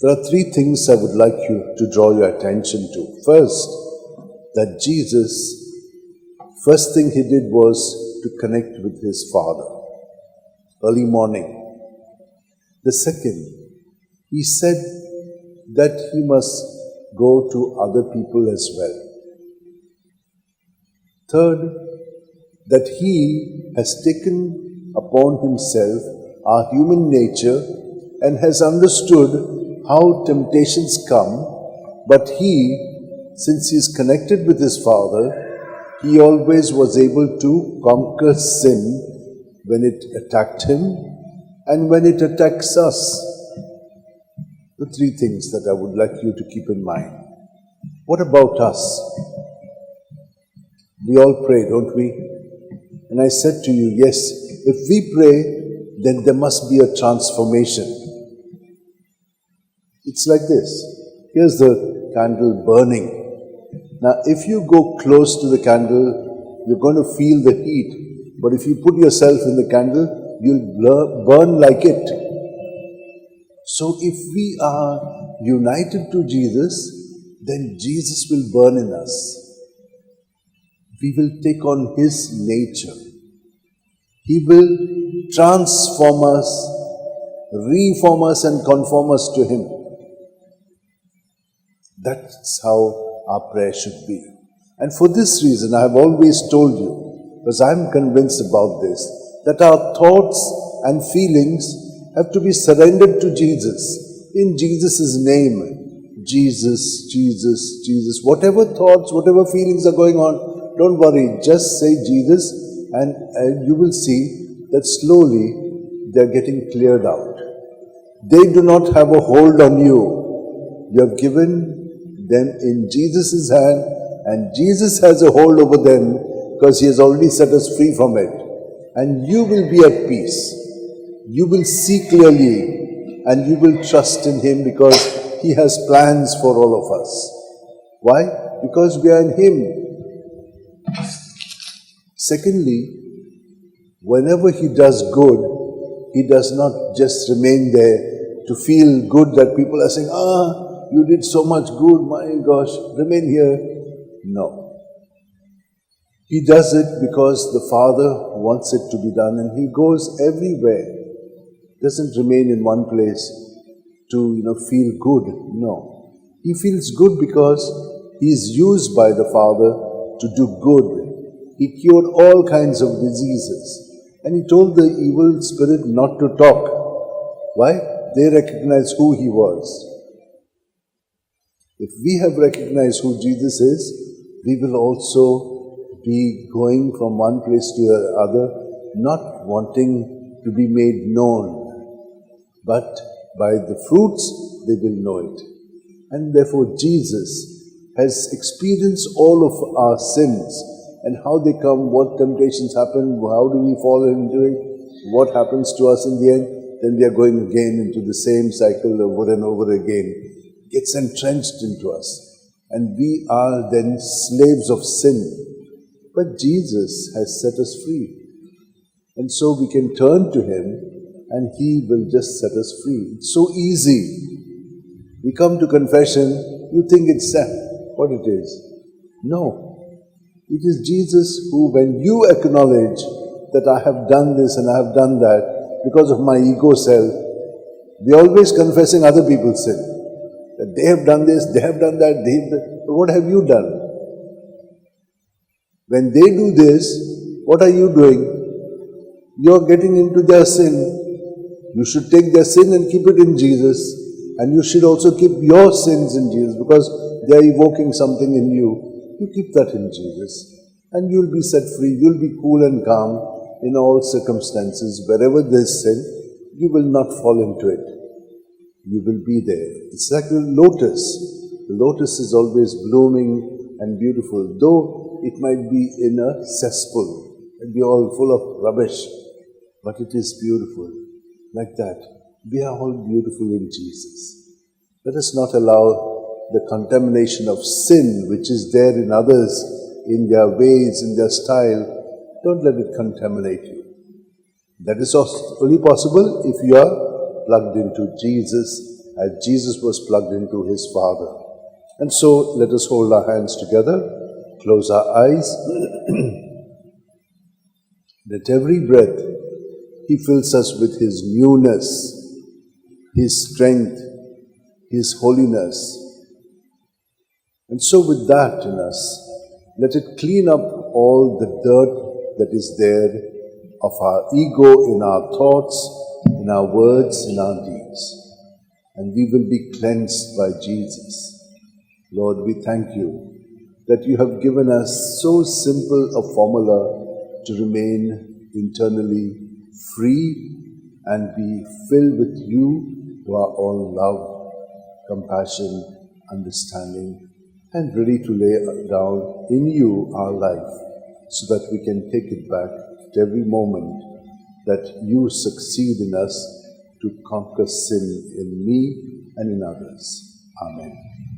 There are three things I would like you to draw your attention to. First, that Jesus, first thing he did was to connect with his Father, early morning. The second, he said that he must go to other people as well. Third, that he has taken upon himself our human nature and has understood how temptations come, but he, since he is connected with his Father, he always was able to conquer sin when it attacked him and when it attacks us. The three things that I would like you to keep in mind. What about us? We all pray, don't we? And I said to you, yes, if we pray, then there must be a transformation. It's like this. Here's the candle burning. Now, if you go close to the candle, you're going to feel the heat. But if you put yourself in the candle, you'll burn like it. So if we are united to Jesus, then Jesus will burn in us. We will take on his nature. He will transform us, reform us and conform us to him. That's how our prayer should be. And for this reason, I have always told you, because I'm convinced about this, that our thoughts and feelings have to be surrendered to Jesus, in Jesus' name. Jesus, Jesus, Jesus. Whatever thoughts, whatever feelings are going on, don't worry, just say Jesus, and you will see that slowly they are getting cleared out. They do not have a hold on you. You have given them in Jesus' hand, and Jesus has a hold over them because he has already set us free from it. And you will be at peace. You will see clearly, and you will trust in him because he has plans for all of us. Why? Because we are in him. Secondly, whenever he does good, he does not just remain there to feel good that people are saying, you did so much good, my gosh, remain here. No. He does it because the Father wants it to be done, and he goes everywhere. Doesn't remain in one place to feel good. No. He feels good because he is used by the Father to do good. He cured all kinds of diseases. And he told the evil spirit not to talk. Why? They recognized who he was. If we have recognized who Jesus is, we will also be going from one place to the other, not wanting to be made known. But by the fruits, they will know it. And therefore, Jesus has experienced all of our sins and how they come, what temptations happen, how do we fall into it, what happens to us in the end. Then we are going again into the same cycle over and over again. It's entrenched into us. And we are then slaves of sin. But Jesus has set us free. And so we can turn to him and he will just set us free. It's so easy. We come to confession, you think it's what it is. No. It is Jesus who, when you acknowledge that I have done this and I have done that because of my ego self, we're always confessing other people's sin. That they have done this, they have done that, but what have you done? When they do this, what are you doing? You're getting into their sin. You should take their sin and keep it in Jesus. And you should also keep your sins in Jesus because they are evoking something in you. You keep that in Jesus. And you'll be set free. You'll be cool and calm in all circumstances. Wherever there's sin, you will not fall into it. You will be there. It's like a lotus. The lotus is always blooming and beautiful, though it might be in a cesspool and be all full of rubbish. But it is beautiful. Like that. We are all beautiful in Jesus. Let us not allow the contamination of sin which is there in others, in their ways, in their style. Don't let it contaminate you. That is only possible if you are plugged into Jesus as Jesus was plugged into his Father. And so let us hold our hands together, close our eyes. At every breath, he fills us with his newness, his strength, his holiness. And so with that in us, let it clean up all the dirt that is there of our ego in our thoughts, in our words, in our deeds. And we will be cleansed by Jesus. Lord, we thank you that you have given us so simple a formula to remain internally free and be filled with you who are all love, compassion, understanding, and ready to lay down in you our life so that we can take it back at every moment that you succeed in us to conquer sin in me and in others. Amen.